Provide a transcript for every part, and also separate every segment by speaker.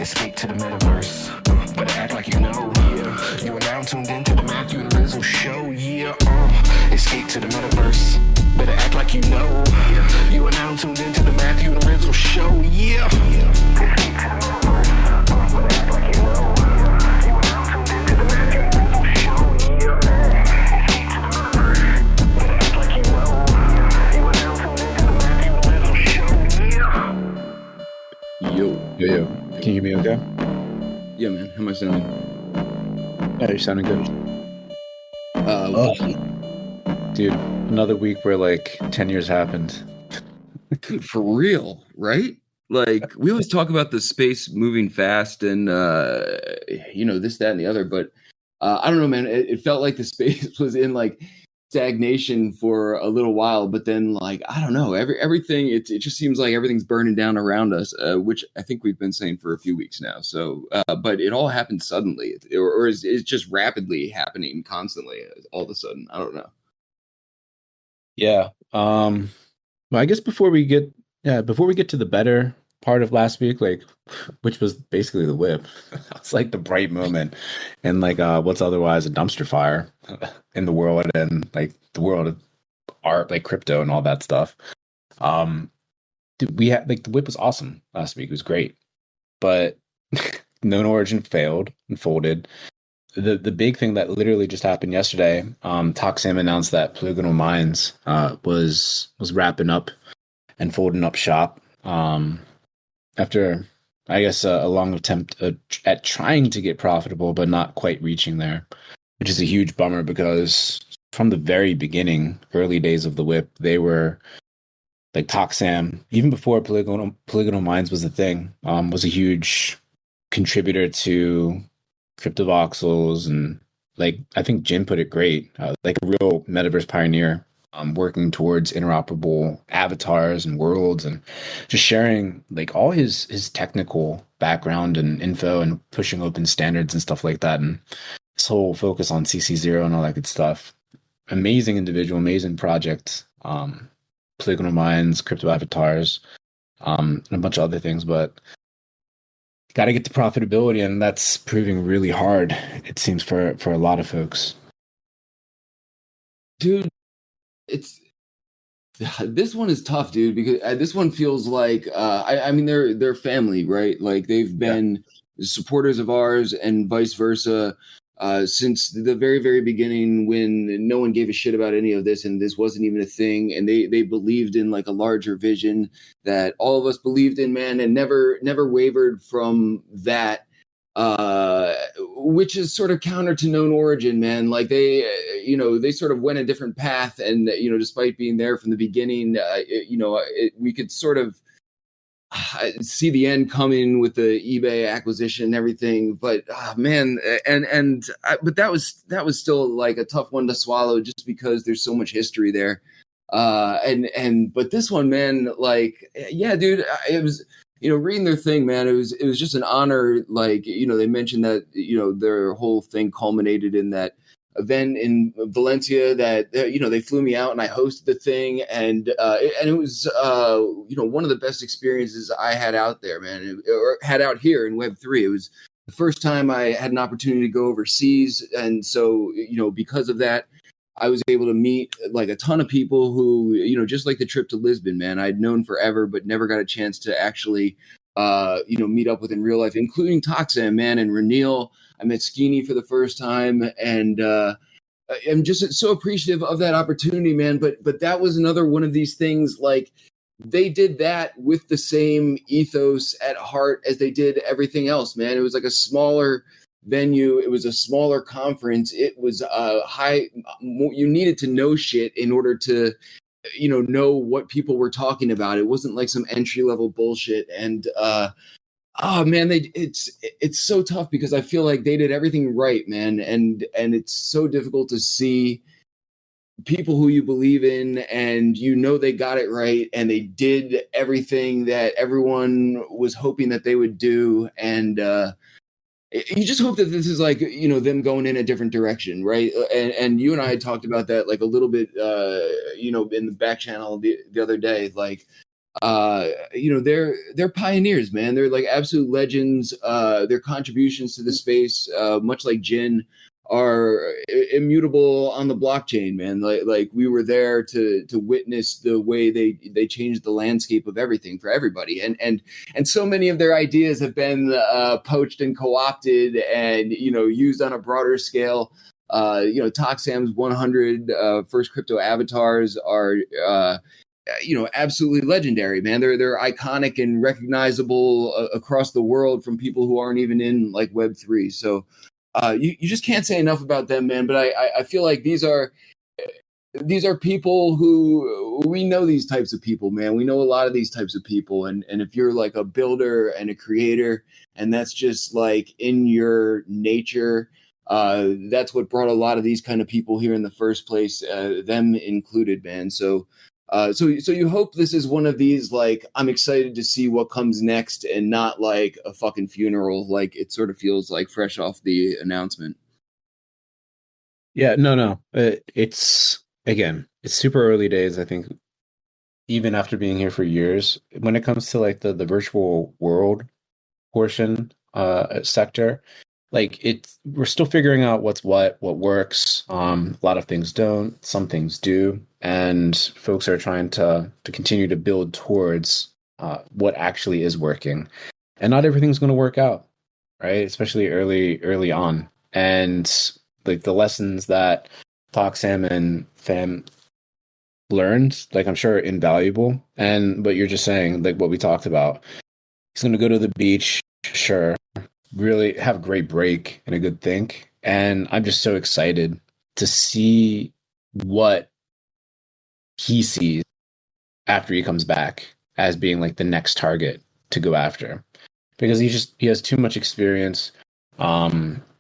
Speaker 1: Escape to the metaverse. But act like you know, yeah. You are now tuned into the Matthew and Rizzle show, yeah. Escape to the metaverse. Better act like you know. You are now tuned into the Matthew and Rizzle show, yeah. Escape to the metaverse. Better act like you know. You are now tuned into the Matthew and Rizzle show, yeah. Escape to the metaverse. Better act like you know. You are now tuned into the Matthew and Rizzle show, yeah.
Speaker 2: Yo. Can you hear me okay?
Speaker 3: Yeah, man. How am I sounding?
Speaker 2: Yeah, you're sounding good. Dude, another week where like 10 years happened.
Speaker 3: Dude, for real, right? Like, we always talk about the space moving fast and, this, that, and the other. But I don't know, man. It felt like the space was in like stagnation for a little while. But then, like, I don't know. Everything, it just seems like everything's burning down around us, which I think we've been saying for a few weeks now. So, but it all happened suddenly, or is just rapidly happening constantly all of a sudden? I don't know.
Speaker 2: Yeah. Well, I guess before we get to the better part of last week, like, which was basically the whip, it's like the bright moment and like what's otherwise a dumpster fire in the world and like the world of art, like crypto and all that stuff. Dude, we had like the whip was awesome last week. It was great, but Known Origin failed and folded. The big thing that literally just happened yesterday, Toxsam announced that Polygonal Minds was wrapping up and folding up shop after, I guess, a long attempt at trying to get profitable, but not quite reaching there, which is a huge bummer because from the very beginning, early days of the whip, they were like Toxsam, even before Polygonal Minds was a thing, was a huge contributor to CryptoVoxels, and like I think Jim put it great, like a real metaverse pioneer, working towards interoperable avatars and worlds, and just sharing like all his technical background and info, and pushing open standards and stuff like that, and this whole focus on CC0 and all that good stuff. Amazing individual, amazing project. Polygonal Minds, crypto avatars, and a bunch of other things, but got to get to profitability, and that's proving really hard, it seems, for a lot of folks.
Speaker 3: Dude, this one is tough, dude, because this one feels like I mean they're family, right? Like they've been supporters of ours and vice versa since the very, very beginning, when no one gave a shit about any of this and this wasn't even a thing, and they believed in like a larger vision that all of us believed in, man, and never wavered from that, which is sort of counter to Known Origin, man. Like they sort of went a different path, and despite being there from the beginning, we could sort of see the end coming with the eBay acquisition and everything, but man, but that was still like a tough one to swallow, just because there's so much history there. But this one, man, like, yeah, dude, it was, reading their thing, man, it was just an honor. Like, they mentioned that, their whole thing culminated in that event in Valencia that, they flew me out and I hosted the thing. And it was, one of the best experiences I had out there, man, or had out here in Web3. It was the first time I had an opportunity to go overseas. And so, because of that, I was able to meet like a ton of people who, just like the trip to Lisbon, man, I'd known forever, but never got a chance to actually, meet up with in real life, including Toxsam, man, and Renil. I met Skeeny for the first time, and I'm just so appreciative of that opportunity, man. But that was another one of these things, like they did that with the same ethos at heart as they did everything else, man. It was like a smaller venue. It was a smaller conference. It was you needed to know shit in order to, know what people were talking about. It wasn't like some entry level bullshit. And, oh man, it's so tough because I feel like they did everything right, man. And it's so difficult to see people who you believe in and they got it right, and they did everything that everyone was hoping that they would do. And you just hope that this is like, them going in a different direction, right? And you and I had talked about that like a little bit, in the back channel the other day. Like, they're pioneers, man. They're like absolute legends. Their contributions to the space, much like Jin, are immutable on the blockchain, man. Like we were there to witness the way they changed the landscape of everything for everybody, and so many of their ideas have been poached and co-opted and used on a broader scale. Toxsam's 100 first crypto avatars are absolutely legendary, man. They're iconic and recognizable across the world from people who aren't even in like Web3. So you just can't say enough about them, man. But I feel like these are people who we know these types of people, man. We know a lot of these types of people. And if you're like a builder and a creator, and that's just like in your nature, that's what brought a lot of these kind of people here in the first place, them included, man. So you hope this is one of these, like, I'm excited to see what comes next and not like a fucking funeral. Like it sort of feels like fresh off the announcement.
Speaker 2: Yeah, no. It's super early days. I think even after being here for years, when it comes to like the virtual world portion sector, like we're still figuring out what works. A lot of things don't, some things do, and folks are trying to continue to build towards what actually is working. And not everything's going to work out, right? Especially early on. And like the lessons that Toxsam and Fam learned, like I'm sure invaluable. But you're just saying, like what we talked about, he's going to go to the beach, sure, really have a great break and a good think. And I'm just so excited to see what he sees after he comes back as being like the next target to go after, because he has too much experience.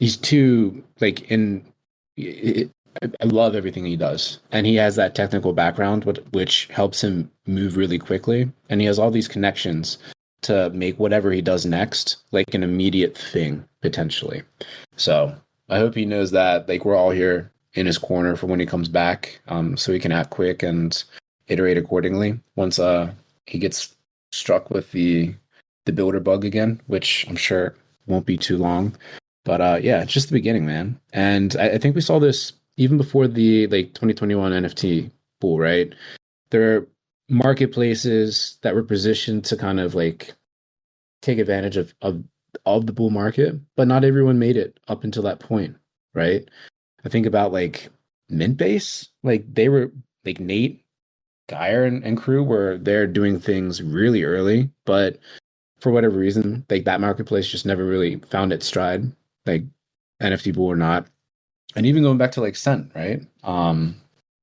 Speaker 2: He's too like I love everything he does, and he has that technical background which helps him move really quickly, and he has all these connections to make whatever he does next like an immediate thing potentially. So I hope he knows that like we're all here in his corner for when he comes back, so he can act quick and iterate accordingly once he gets struck with the builder bug again, which I'm sure won't be too long. But yeah, it's just the beginning, man. And I think we saw this even before the like 2021 NFT pool, right? There are marketplaces that were positioned to kind of like take advantage of the bull market, but not everyone made it up until that point, right? I think about like Mintbase, like they were like Nate, Geyer, and crew were there doing things really early, but for whatever reason, like that marketplace just never really found its stride, like NFT bull or not. And even going back to like Cent, right?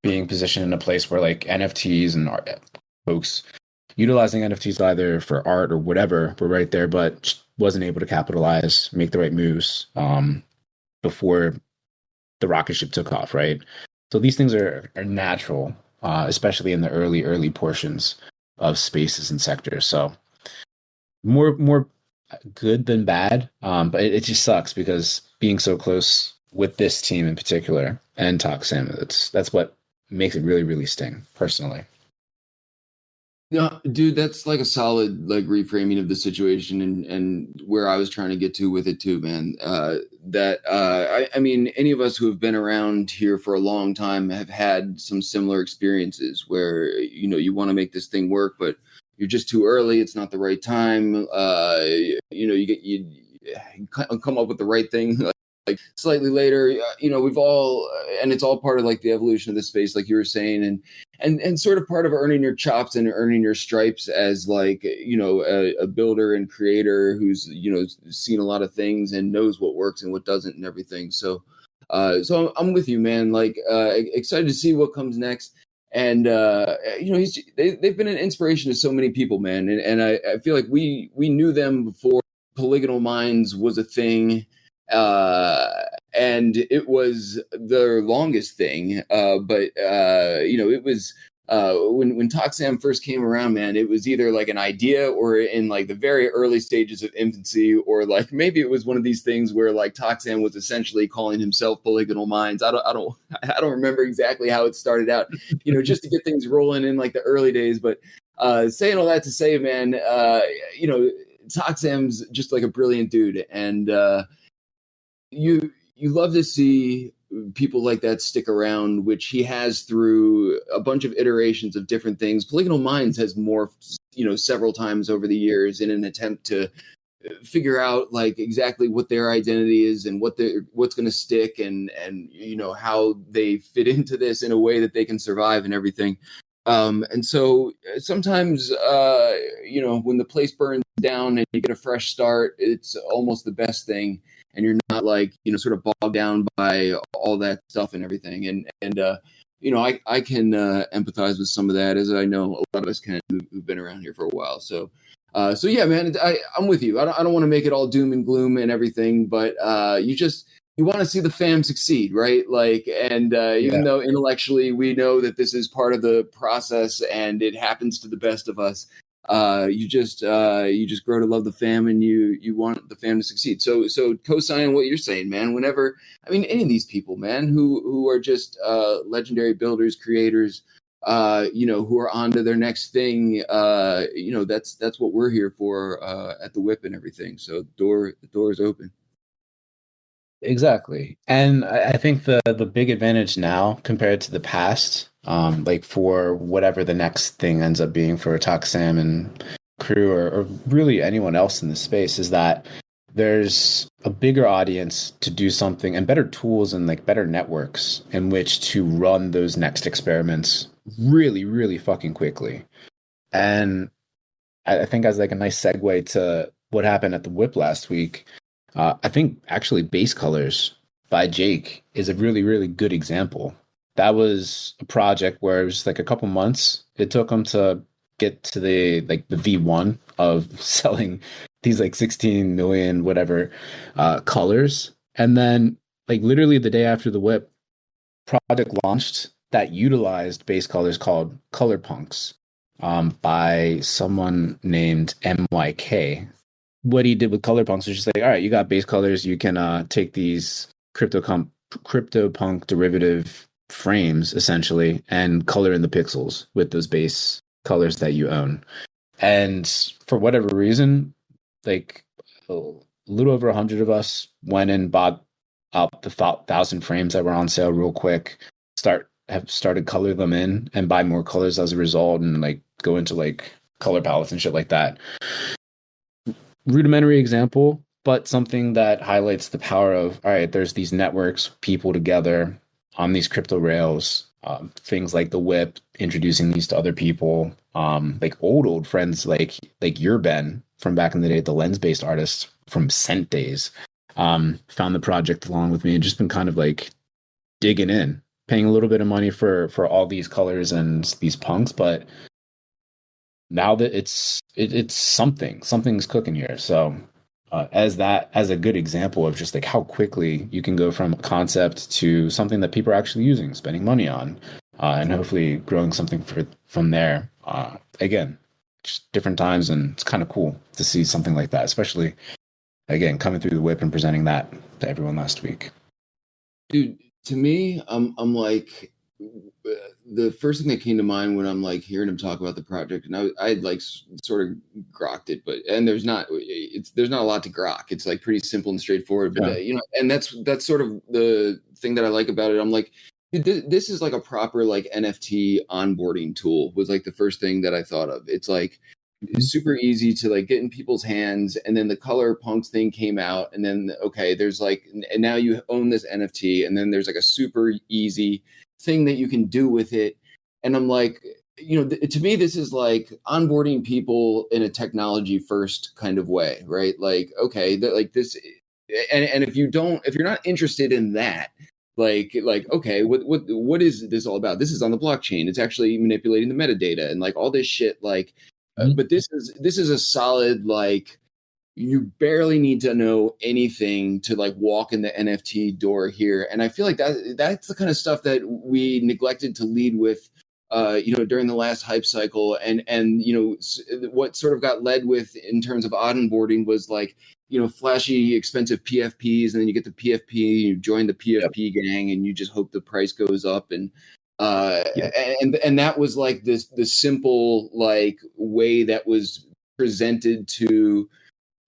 Speaker 2: Being positioned in a place where like NFTs and art, folks utilizing NFTs either for art or whatever were right there, but wasn't able to capitalize, make the right moves before the rocket ship took off, right? So these things are natural, especially in the early portions of spaces and sectors. So more good than bad, but it just sucks because being so close with this team in particular and Toxsam, that's what makes it really, really sting personally.
Speaker 3: No, dude, that's like a solid like reframing of the situation and where I was trying to get to with it too, man. I mean, any of us who have been around here for a long time have had some similar experiences where you want to make this thing work, but you're just too early. It's not the right time. You come up with the right thing like slightly later. We've all, and it's all part of like the evolution of the space, like you were saying, and sort of part of earning your chops and earning your stripes as like a builder and creator who's seen a lot of things and knows what works and what doesn't and everything. So I'm with you, man. Like excited to see what comes next. And they've been an inspiration to so many people, man. And I feel like we knew them before Polygonal Minds was a thing, and it was their longest thing. But it was when Toxsam first came around, man. It was either like an idea or in like the very early stages of infancy, or like maybe it was one of these things where like Toxsam was essentially calling himself Polygonal Minds. I don't remember exactly how it started out, just to get things rolling in like the early days. But saying all that to say, man, Toxsam's just like a brilliant dude, and you love to see people like that stick around, which he has through a bunch of iterations of different things. Polygonal Minds has morphed, several times over the years in an attempt to figure out like exactly what their identity is and what's going to stick and how they fit into this in a way that they can survive and everything. And so sometimes, when the place burns down and you get a fresh start, it's almost the best thing. And you're not like, sort of bogged down by all that stuff and everything. And I can empathize with some of that, as I know a lot of us can who've been around here for a while. So yeah, man, I'm with you. I don't want to make it all doom and gloom and everything, but you want to see the fam succeed, right? Like, and even though intellectually we know that this is part of the process and it happens to the best of us, you just grow to love the fam and you want the fam to succeed. So co-sign what you're saying, man. Whenever, any of these people, man, who are just legendary builders, creators, who are on to their next thing, that's what we're here for at the Whip and everything. So the door is open.
Speaker 2: Exactly. And I think the big advantage now compared to the past, like for whatever the next thing ends up being for Toxsam and crew or really anyone else in the space, is that there's a bigger audience to do something and better tools and like better networks in which to run those next experiments really, really fucking quickly. And I think as like a nice segue to what happened at the Whip last week, I think actually Base Colors by Jake is a really, really good example. That was a project where it was like a couple months. It took them to get to the V1 of selling these like 16 million whatever colors. And then like literally the day after the Whip, project launched that utilized Base Colors called ColorPunks by someone named MYK. What he did with ColorPunks was just like, all right, you got Base Colors, you can take these CryptoPunk derivative frames essentially and color in the pixels with those base colors that you own. And for whatever reason, like a little over 100 of us went and bought up the 1,000 frames that were on sale real quick, have started color them in and buy more colors as a result, and like go into like color palettes and shit like that. Rudimentary example, but something that highlights the power of, all right, there's these networks, people together on these crypto rails, things like the Whip, introducing these to other people, like old friends like your Ben from back in the day, the lens-based artist from Scent days, found the project along with me and just been kind of like digging in, paying a little bit of money for all these colors and these punks, but now that it's something's cooking here. So as a good example of just like how quickly you can go from a concept to something that people are actually using, spending money on, and hopefully growing something from there. Again, just different times, and it's kind of cool to see something like that, especially again coming through the Whip and presenting that to everyone last week.
Speaker 3: Dude, to me, I'm like, the first thing that came to mind when I'm like hearing him talk about the project, and I had like sort of grokked it, and there's not a lot to grok. It's like pretty simple and straightforward, but and that's sort of the thing that I like about it. I'm like, dude, this is like a proper like NFT onboarding tool was like the first thing that I thought of. It's like super easy to like get in people's hands, and then the ColorPunks thing came out, and then okay, there's like, and now you own this NFT, and then there's like a super easy thing that you can do with it. And I'm like, to me, this is like onboarding people in a technology first kind of way, right? Like, okay, like this, and if you're not interested in that, like, okay, what is this all about? This is on the blockchain. It's actually manipulating the metadata and like all this shit. Like, but this is a solid, like, you barely need to know anything to like walk in the NFT door here. And I feel like that's the kind of stuff that we neglected to lead with, during the last hype cycle. And what sort of got led with in terms of onboarding was like, flashy, expensive PFPs. And then you get the PFP, you join the PFP gang, and you just hope the price goes up. And
Speaker 2: Yeah.
Speaker 3: And that was like the simple like way that was presented to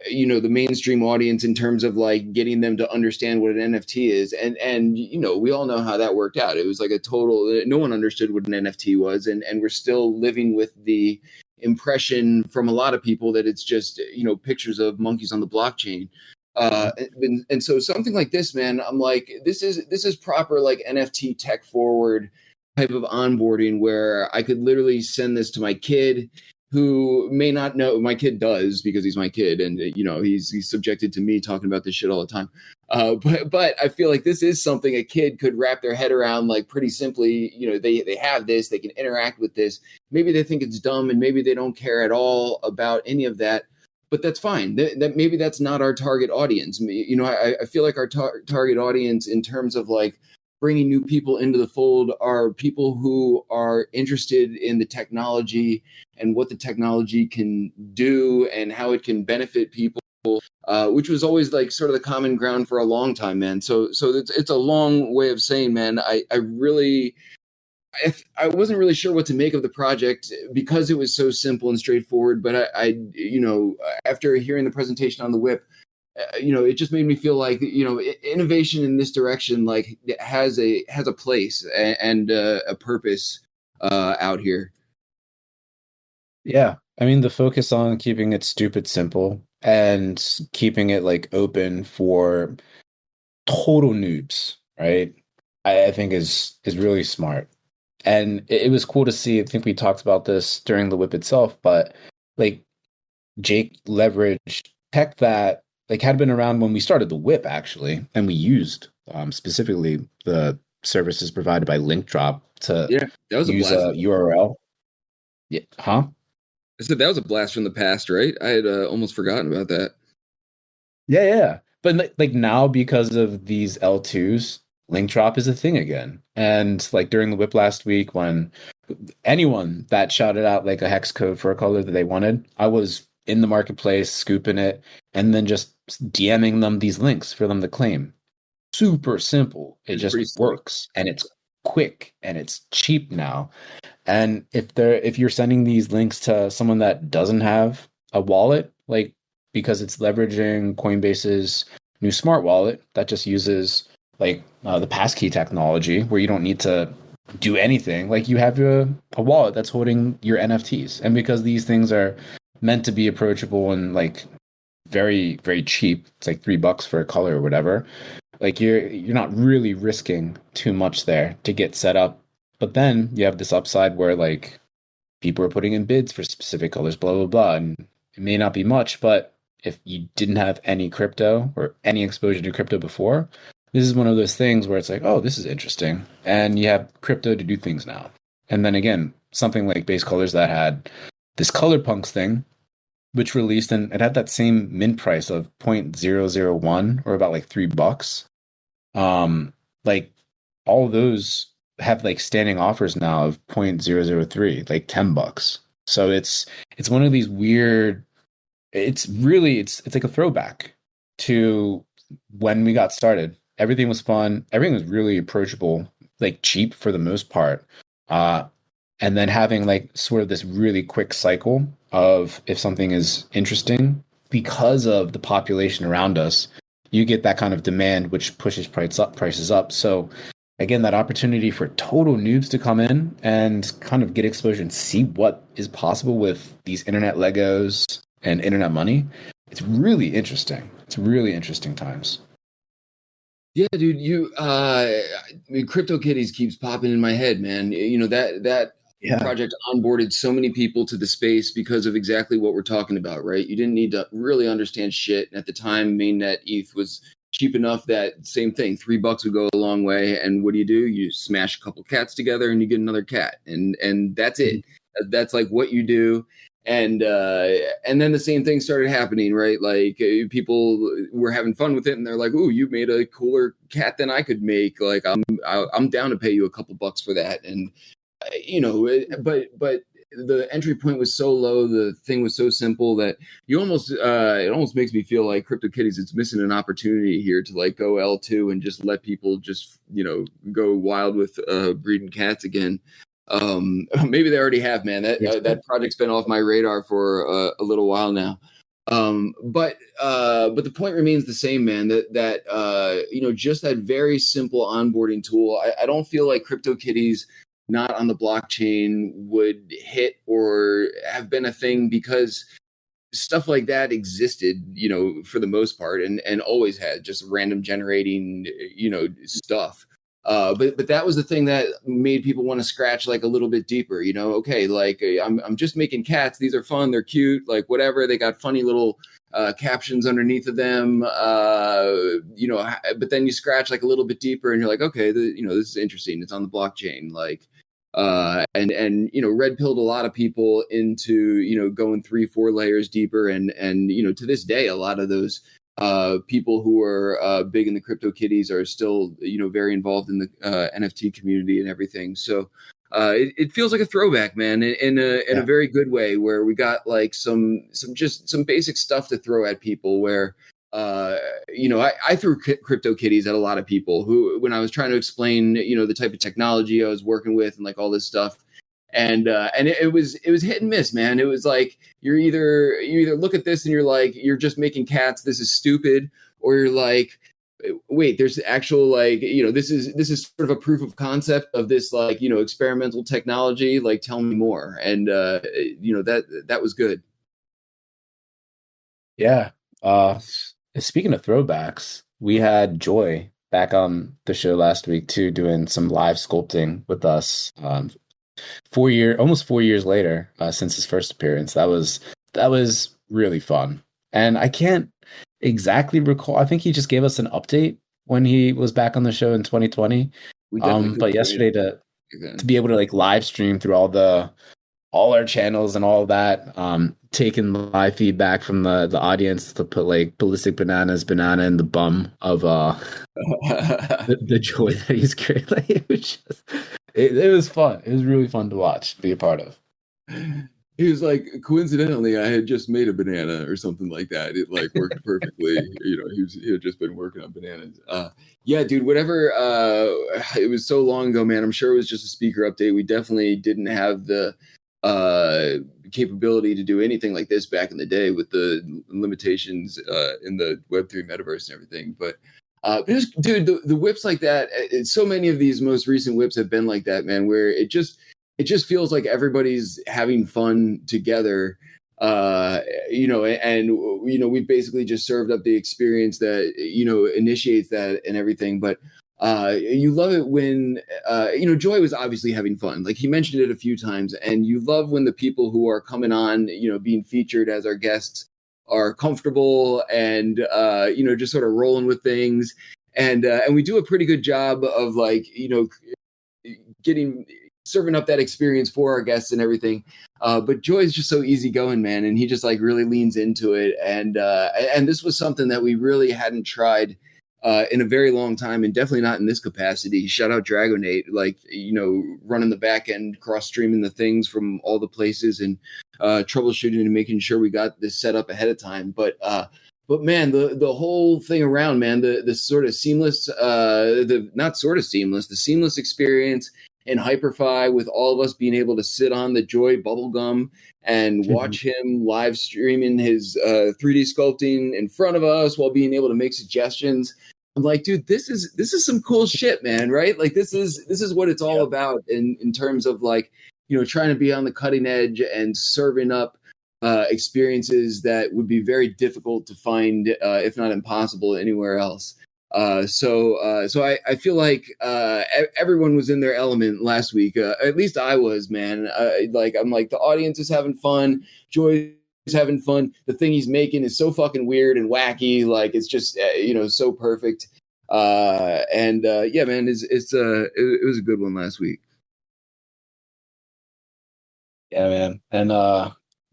Speaker 3: the mainstream audience in terms of like getting them to understand what an NFT is. And we all know how that worked out. It was like a total, no one understood what an NFT was, and we're still living with the impression from a lot of people that it's just pictures of monkeys on the blockchain. And so something like this, man, I'm like, this is proper like NFT tech forward type of onboarding where I could literally send this to my kid, who may not know. My kid does, because he's my kid, and he's subjected to me talking about this shit all the time. But I feel like this is something a kid could wrap their head around, like pretty simply. They have this, they can interact with this. Maybe they think it's dumb, and maybe they don't care at all about any of that. But that's fine. That maybe that's not our target audience. I feel like our target audience in terms of like bringing new people into the fold are people who are interested in the technology and what the technology can do and how it can benefit people, which was always like sort of the common ground for a long time, man. So it's a long way of saying, man, I wasn't really sure what to make of the project because it was so simple and straightforward. But I after hearing the presentation on the whip, it just made me feel like innovation in this direction like has a place and a purpose out here.
Speaker 2: Yeah. I mean, the focus on keeping it stupid simple and keeping it like open for total noobs, right? I think is really smart. And it was cool to see. I think we talked about this during the whip itself, but like Jake leveraged tech that like had been around when we started the whip, actually, and we used specifically the services provided by LinkDrop to
Speaker 3: that was
Speaker 2: use a URL. Yeah, huh?
Speaker 3: I said that was a blast from the past, right? I had almost forgotten about that.
Speaker 2: Yeah. But like now, because of these L2s, LinkDrop is a thing again. And like during the whip last week, when anyone that shouted out like a hex code for a color that they wanted, I was in the marketplace scooping it and then just DMing them these links for them to claim. Super simple. It just works, and it's quick and it's cheap now. And if you're sending these links to someone that doesn't have a wallet, like because it's leveraging Coinbase's new smart wallet that just uses like the passkey technology, where you don't need to do anything, like you have a wallet that's holding your NFTs, and because these things are meant to be approachable and like very, very cheap, it's like $3 for a color or whatever, like you're not really risking too much there to get set up. But then you have this upside where like people are putting in bids for specific colors, blah blah blah, and it may not be much, but if you didn't have any crypto or any exposure to crypto before, this is one of those things where it's like, oh, this is interesting, and you have crypto to do things now. And then again, something like Base Colors that had this ColorPunks thing, which released, and it had that same mint price of 0.001 or about like $3. Like all of those have like standing offers now of 0.003, like $10. So it's one of these weird. It's like a throwback to when we got started. Everything was fun. Everything was really approachable, like cheap for the most part. And then having like sort of this really quick cycle of if something is interesting, because of the population around us, you get that kind of demand, which pushes prices up. So again, that opportunity for total noobs to come in and kind of get exposure and see what is possible with these internet Legos and internet money. It's really interesting. It's really interesting times.
Speaker 3: Yeah, dude, CryptoKitties keeps popping in my head, man. That project onboarded so many people to the space because of exactly what we're talking about, right? You didn't need to really understand shit. And at the time, mainnet ETH was cheap enough that same thing, $3 would go a long way. And what do? You smash a couple cats together and you get another cat, and that's it. That's like what you do. And then the same thing started happening, right? Like people were having fun with it, and they're like, "Ooh, you made a cooler cat than I could make. Like I'm down to pay you a couple bucks for that." And but the entry point was so low, the thing was so simple that you almost it almost makes me feel like CryptoKitties it's missing an opportunity here to like go L2 and just let people just go wild with breeding cats again. Maybe they already have, man. That project's been off my radar for a little while now. But the point remains the same, man. That just that very simple onboarding tool. I don't feel like CryptoKitties not on the blockchain would hit or have been a thing, because stuff like that existed, for the most part, and always had just random generating, stuff. But that was the thing that made people want to scratch like a little bit deeper, okay, like I'm just making cats. These are fun. They're cute, like whatever. They got funny little captions underneath of them, but then you scratch like a little bit deeper and you're like, okay, this is interesting. It's on the blockchain. Like, and red pilled a lot of people into, going 3-4 layers deeper. And to this day, a lot of those people who are big in the CryptoKitties are still, very involved in the NFT community and everything. So it feels like a throwback, man, in a very good way, where we got like some basic stuff to throw at people. Where I threw CryptoKitties at a lot of people who, when I was trying to explain, the type of technology I was working with and like all this stuff. And it was hit and miss, man. It was like you either look at this and you're like, you're just making cats, this is stupid, or you're like, wait, there's actual like, this is sort of a proof of concept of this like, experimental technology. Like, tell me more. And that was good.
Speaker 2: Yeah. Speaking of throwbacks, we had Joy back on the show last week too, doing some live sculpting with us. Almost 4 years later, since his first appearance. That was really fun. And I can't exactly recall. I think he just gave us an update when he was back on the show in 2020. But yesterday to be able to like live stream through all our channels and all that, taking live feedback from the audience to put like Ballistic Banana in the bum of the Joy that he's created. Like, it was just it was fun. It was really fun to watch, to be a part of.
Speaker 3: He was like, coincidentally, I had just made a banana or something like that. It like worked perfectly. He had just been working on bananas. Yeah, dude, whatever. It was so long ago, man. I'm sure it was just a speaker update. We definitely didn't have the capability to do anything like this back in the day with the limitations in the Web3 metaverse and everything. But it was, dude, the whips like that. So many of these most recent whips have been like that, man, where it just feels like everybody's having fun together, and we've basically just served up the experience that initiates that and everything. But you love it when Joy was obviously having fun, like he mentioned it a few times, and you love when the people who are coming on, being featured as our guests, are comfortable and just sort of rolling with things, and we do a pretty good job of like serving up that experience for our guests and everything. But Joy's just so easygoing, man, and he just like really leans into it, and this was something that we really hadn't tried in a very long time, and definitely not in this capacity. Shout out Dragonate, like running the back end, cross streaming the things from all the places, and troubleshooting and making sure we got this set up ahead of time. But man, the whole thing around, man, the sort of seamless, the seamless experience in Hyperfi, with all of us being able to sit on the Joy bubblegum and watch him live streaming his 3D sculpting in front of us while being able to make suggestions. I'm like, dude, this is some cool shit, man, right? Like this is what it's all about in terms of like, trying to be on the cutting edge and serving up experiences that would be very difficult to find, if not impossible, anywhere else. So I feel like everyone was in their element last week. At least I was, man. I'm like, the audience is having fun. Joy is having fun. The thing he's making is so fucking weird and wacky. Like, it's just so perfect. Yeah, man, it was a good one last week.
Speaker 2: Yeah, man, and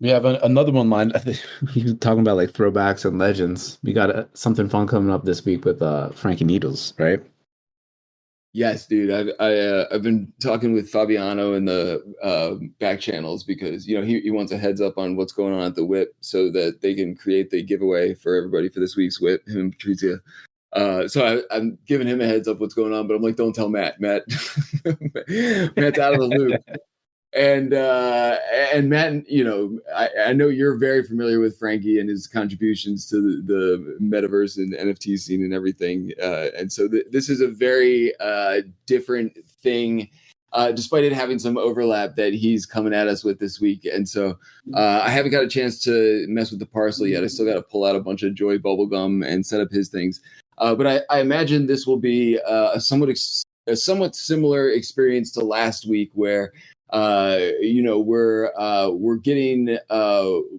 Speaker 2: we have another one lined. I think you're talking about like throwbacks and legends. We got something fun coming up this week with Frankie Needles, right?
Speaker 3: Yes, dude. I've been talking with Fabiano in the back channels because he wants a heads up on what's going on at the Whip so that they can create the giveaway for everybody for this week's Whip. Him and Patrizia. So I'm giving him a heads up what's going on, but I'm like, don't tell Matt. Matt's out of the loop. And Matt, I know you're very familiar with Frankie and his contributions to the metaverse and NFT scene and everything. And so this is a very different thing, despite it having some overlap that he's coming at us with this week. And so I haven't got a chance to mess with the parcel yet. I still got to pull out a bunch of Joy bubblegum and set up his things. But I imagine this will be a somewhat similar experience to last week, where we're getting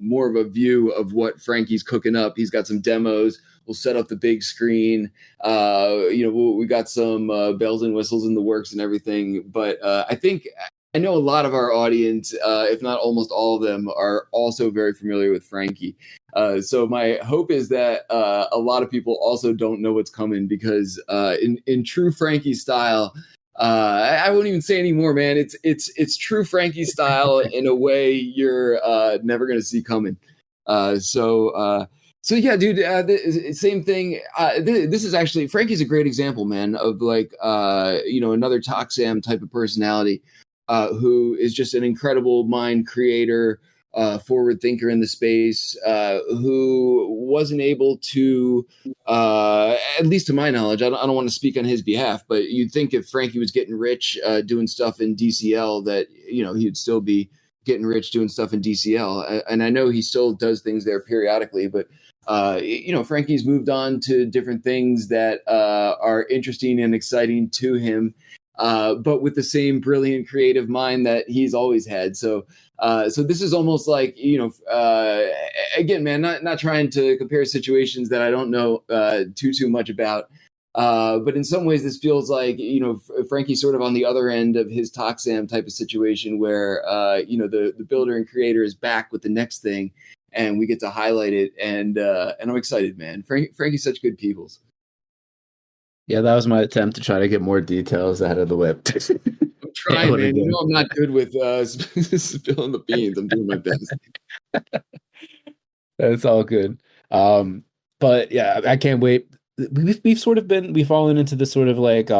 Speaker 3: more of a view of what Frankie's cooking up. He's got some demos. We'll set up the big screen. We got some bells and whistles in the works and everything. But I know a lot of our audience, if not almost all of them, are also very familiar with Frankie. So my hope is that a lot of people also don't know what's coming, because in true Frankie style, I won't even say anymore, man. It's true Frankie style in a way you're never going to see coming. So yeah, dude. Same thing. This is actually, Frankie's a great example, man, of another Toxsam type of personality, who is just an incredible mind creator, forward thinker in the space, who wasn't able to, at least to my knowledge, I don't want to speak on his behalf, but you'd think if Frankie was getting rich doing stuff in DCL, that he'd still be getting rich doing stuff in DCL. And I know he still does things there periodically, but Frankie's moved on to different things that are interesting and exciting to him, but with the same brilliant creative mind that he's always had. So this is almost like, again, man, not trying to compare situations that I don't know too much about. But in some ways, this feels like, Frankie's sort of on the other end of his Toxsam type of situation, where, the builder and creator is back with the next thing, and we get to highlight it. And I'm excited, man. Frankie's such good peoples.
Speaker 2: Yeah, that was my attempt to try to get more details ahead of the Whip.
Speaker 3: I'm trying, man. I'm not good with spilling the beans. I'm doing my best.
Speaker 2: That's all good. But yeah, I can't wait. We've fallen into this sort of like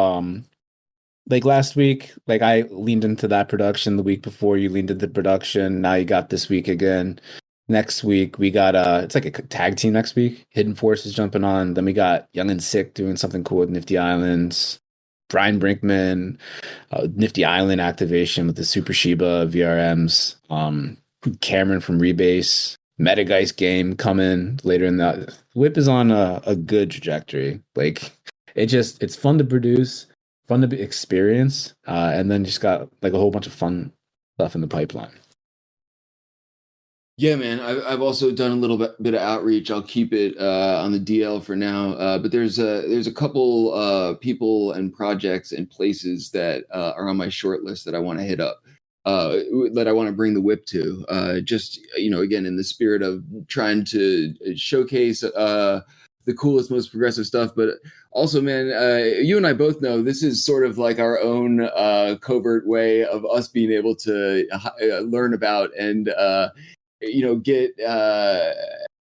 Speaker 2: last week, like I leaned into that production. The week before, you leaned into production. Now you got this week again. Next week we got it's like a tag team next week. Hidden Forces jumping on. Then we got Young and Sick doing something cool with Nifty Islands. Brian Brinkman, Nifty Island activation with the Super Shiba VRMs. Cameron from Rebase. Metageist game coming later in the Whip is on a good trajectory. Like it's fun to produce, fun to experience, and then just got like a whole bunch of fun stuff in the pipeline.
Speaker 3: Yeah, man. I've also done a little bit of outreach. I'll keep it on the DL for now. But there's a couple people and projects and places that are on my short list that I want to hit up, that I want to bring the Whip to. Just again, in the spirit of trying to showcase the coolest, most progressive stuff. But also, man, you and I both know this is sort of like our own covert way of us being able to learn about and get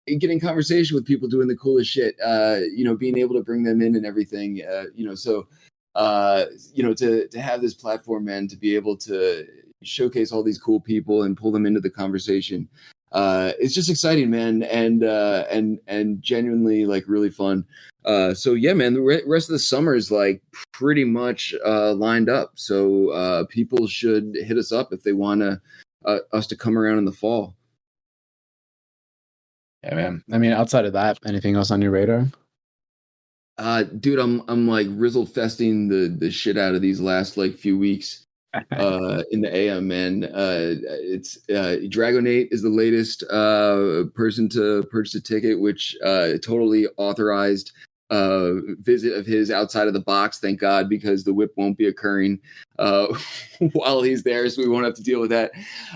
Speaker 3: in conversation with people doing the coolest shit, being able to bring them in and everything, to have this platform, man, to be able to showcase all these cool people and pull them into the conversation. It's just exciting, man. And genuinely like really fun. So yeah, man, the rest of the summer is like pretty much lined up. So people should hit us up if they want us to come around in the fall.
Speaker 2: Yeah, man. I mean, outside of that, anything else on your radar?
Speaker 3: Dude, I'm like Rizzle festing the shit out of these last like few weeks in the AM, man. It's Dragonate is the latest person to purchase a ticket, which totally authorized visit of his outside of the box, thank God, because the Whip won't be occurring while he's there, so we won't have to deal with that.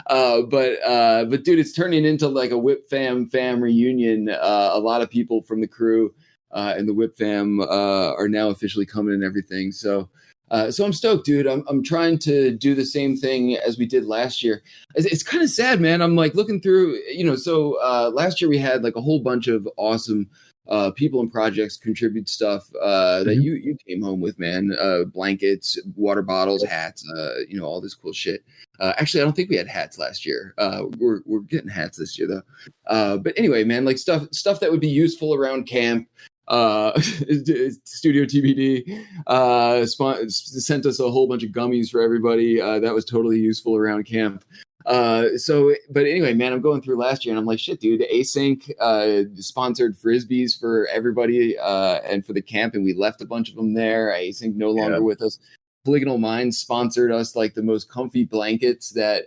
Speaker 3: But dude, it's turning into like a Whip fam reunion. A lot of people from the crew and the Whip fam are now officially coming and everything. So So I'm stoked, dude. I'm trying to do the same thing as we did last year. It's kind of sad, man. I'm like looking through, so last year we had like a whole bunch of awesome people and projects contribute stuff that you came home with, man. Blankets, water bottles, hats, all this cool shit. Actually, I don't think we had hats last year. We're getting hats this year though. But anyway, man, like stuff that would be useful around camp. Studio TBD sent us a whole bunch of gummies for everybody. That was totally useful around camp. But anyway, man, I'm going through last year and I'm like, shit, dude, Async sponsored Frisbees for everybody and for the camp, and we left a bunch of them there. Async no longer with us. Polygonal Minds sponsored us like the most comfy blankets that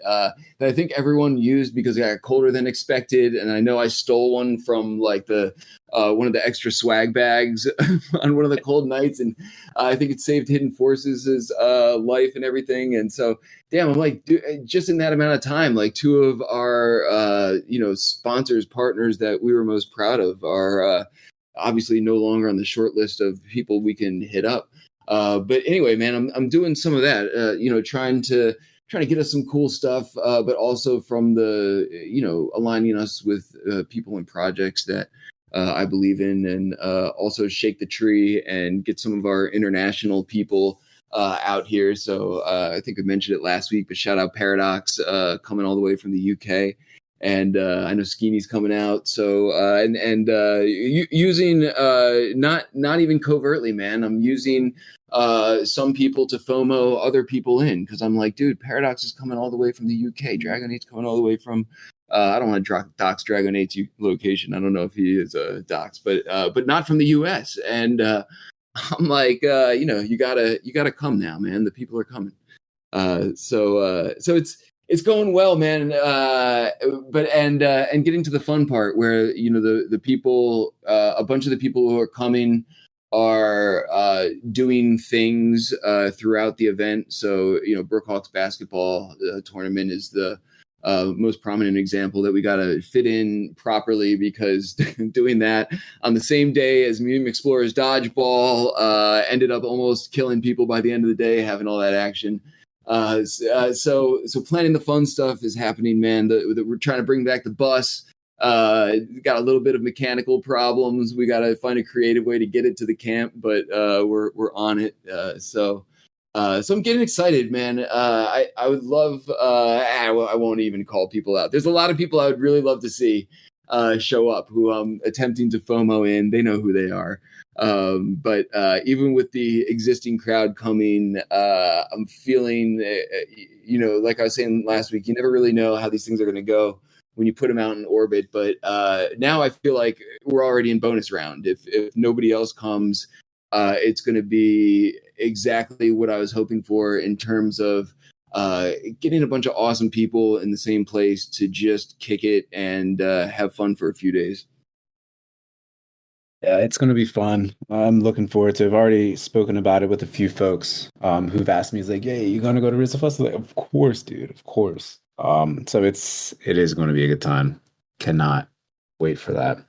Speaker 3: I think everyone used because it got colder than expected. And I know I stole one from like the one of the extra swag bags on one of the cold nights, and I think it saved Hidden Forces' life and everything. And so, damn, I'm like, dude, just in that amount of time, like two of our sponsors, partners that we were most proud of are obviously no longer on the short list of people we can hit up. But anyway, man, I'm doing some of that, trying to get us some cool stuff, but also from the, aligning us with people and projects that I believe in, and also shake the tree and get some of our international people out here. So I think I mentioned it last week, but shout out Paradox coming all the way from the UK. And I know Skeeny's coming out. So using not even covertly, man. I'm using some people to FOMO other people in, because I'm like, dude, Paradox is coming all the way from the UK. Dragon 8's coming all the way from. I don't want to dox Dragon 8's location. I don't know if he is dox, but not from the US. And I'm like, you gotta come now, man. The people are coming. So it's going well, man. But getting to the fun part where, the people, a bunch of the people who are coming are doing things throughout the event. So, Brookhawks basketball tournament is the most prominent example that we got to fit in properly, because doing that on the same day as Museum Explorers dodgeball ended up almost killing people by the end of the day, having all that action. So planning the fun stuff is happening, man. We're trying to bring back the bus. Got a little bit of mechanical problems. We got to find a creative way to get it to the camp, but we're on it. So I'm getting excited, man. I would love. I won't even call people out. There's a lot of people I would really love to see show up who I'm attempting to FOMO in. They know who they are. But even with the existing crowd coming, I'm feeling, like I was saying last week, you never really know how these things are going to go when you put them out in orbit. But now I feel like we're already in bonus round. If nobody else comes, it's going to be exactly what I was hoping for in terms of getting a bunch of awesome people in the same place to just kick it and have fun for a few days.
Speaker 2: Yeah, it's going to be fun. I'm looking forward to it. I've already spoken about it with a few folks who've asked me, like, hey, you going to go to Rizzle Fest? Like, of course, dude, of course. So it is going to be a good time. Cannot wait for that.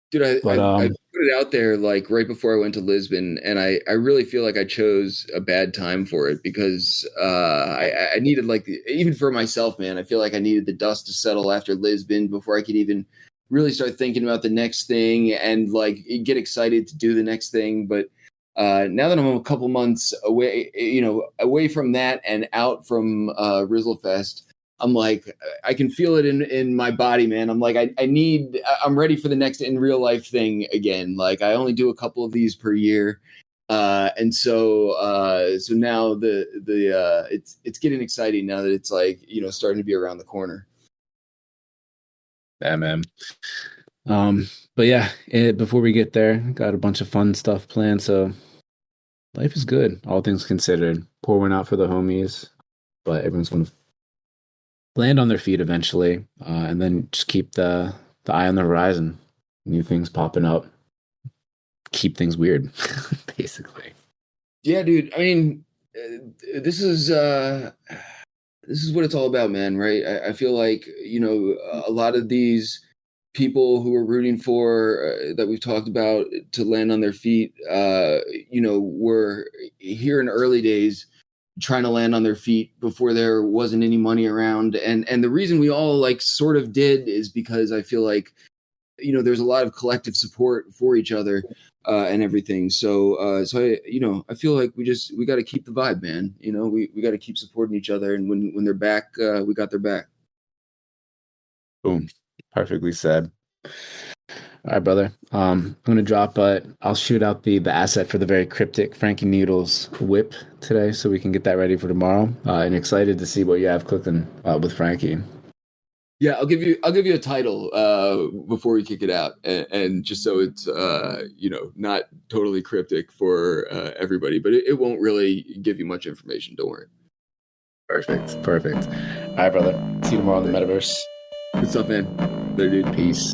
Speaker 3: Dude, I put it out there like right before I went to Lisbon, and I really feel like I chose a bad time for it, because I needed, like, even for myself, man, I feel like I needed the dust to settle after Lisbon before I could even really start thinking about the next thing and like get excited to do the next thing. But now that I'm a couple months away from that and out from Rizzle Fest, I'm like, I can feel it in my body, man. I'm like, I'm ready for the next in real life thing again. Like, I only do a couple of these per year. And so now it's getting exciting now that it's like, starting to be around the corner.
Speaker 2: Yeah, man. But yeah, before we get there, got a bunch of fun stuff planned. So life is good, all things considered. Pour one out for the homies, but everyone's going to land on their feet eventually, and then just keep the eye on the horizon. New things popping up. Keep things weird, basically.
Speaker 3: Yeah, dude. I mean, this is what it's all about, man. Right? I feel like a lot of these people who we're rooting for that we've talked about to land on their feet, were here in early days trying to land on their feet before there wasn't any money around. And the reason we all like sort of did is because I feel like, there's a lot of collective support for each other and everything. So I feel like we got to keep the vibe, man. We got to keep supporting each other. And when they're back, we got their back.
Speaker 2: Boom. Perfectly said. All right, brother. I'm going to drop, but I'll shoot out the asset for the very cryptic Frankie Needles whip today so we can get that ready for tomorrow. And excited to see what you have cooking with Frankie.
Speaker 3: Yeah, I'll give you a title before we kick it out, and just so it's not totally cryptic for everybody, but it won't really give you much information. Don't worry.
Speaker 2: Perfect. All right, brother. See you tomorrow in the metaverse.
Speaker 3: Good stuff, man. Later, dude.
Speaker 2: Peace.